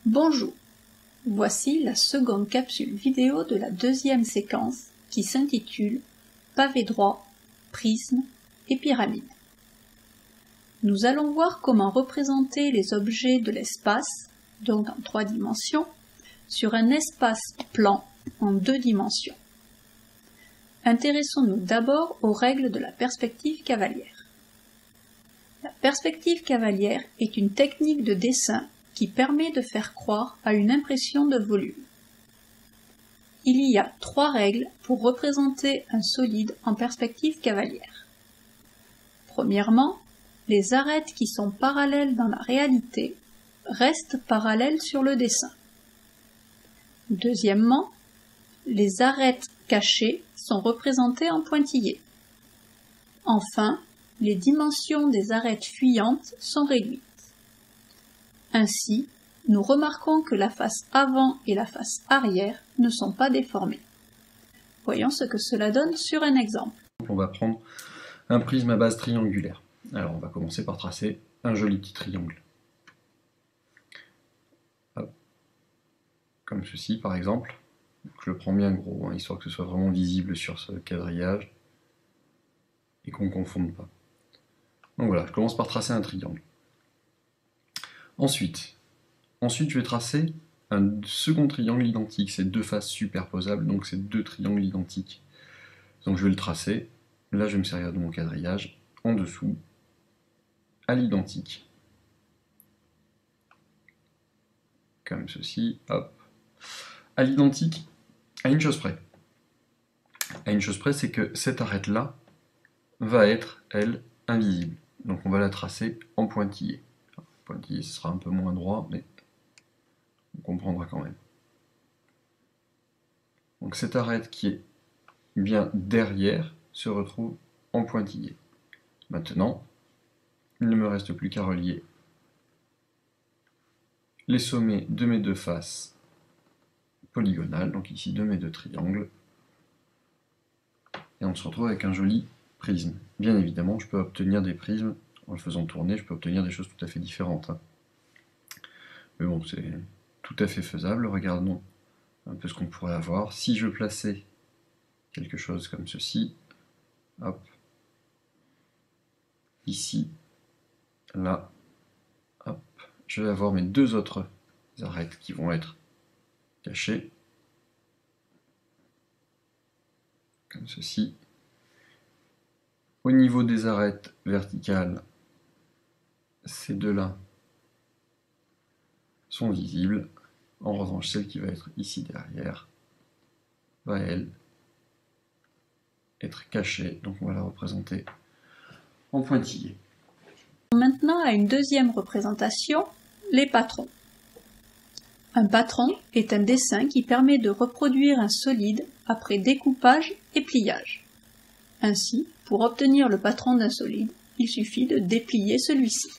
Bonjour, voici la seconde capsule vidéo de la deuxième séquence qui s'intitule Pavé droit, prisme et pyramide. Nous allons voir comment représenter les objets de l'espace, donc en 3 dimensions, sur un espace plan en 2 dimensions. Intéressons-nous d'abord aux règles de la perspective cavalière. La perspective cavalière est une technique de dessin qui permet de faire croire à une impression de volume. Il y a 3 règles pour représenter un solide en perspective cavalière. Premièrement, les arêtes qui sont parallèles dans la réalité restent parallèles sur le dessin. Deuxièmement, les arêtes cachées sont représentées en pointillés. Enfin, les dimensions des arêtes fuyantes sont réduites. Ainsi, nous remarquons que la face avant et la face arrière ne sont pas déformées. Voyons ce que cela donne sur un exemple. On va prendre un prisme à base triangulaire. Alors on va commencer par tracer un joli petit triangle. Hop. Comme ceci par exemple. Je le prends bien gros, hein, histoire que ce soit vraiment visible sur ce quadrillage et qu'on ne confonde pas. Donc voilà, je commence par tracer un triangle. Ensuite, je vais tracer un second triangle identique. C'est 2 faces superposables, donc c'est 2 triangles identiques. Donc je vais le tracer. Là, je vais me servir de mon quadrillage en dessous, à l'identique. Comme ceci, hop. À l'identique, à une chose près. À une chose près, c'est que cette arête-là va être, elle, invisible. Donc on va la tracer en pointillé. Pointillé, ce sera un peu moins droit, mais on comprendra quand même. Donc cette arête qui est bien derrière se retrouve en pointillé. Maintenant, il ne me reste plus qu'à relier les sommets de mes 2 faces polygonales, donc ici de mes 2 triangles, et on se retrouve avec un joli prisme. Bien évidemment, je peux obtenir des prismes, en le faisant tourner, je peux obtenir des choses tout à fait différentes. Hein. Mais bon, c'est tout à fait faisable. Regardons un peu ce qu'on pourrait avoir. Si je plaçais quelque chose comme ceci, hop, ici, là, hop, je vais avoir mes 2 autres arêtes qui vont être cachées, comme ceci. Au niveau des arêtes verticales, ces 2-là sont visibles. En revanche, celle qui va être ici derrière va, elle, être cachée. Donc on va la représenter en pointillé. Maintenant, à une deuxième représentation, les patrons. Un patron est un dessin qui permet de reproduire un solide après découpage et pliage. Ainsi, pour obtenir le patron d'un solide, il suffit de déplier celui-ci.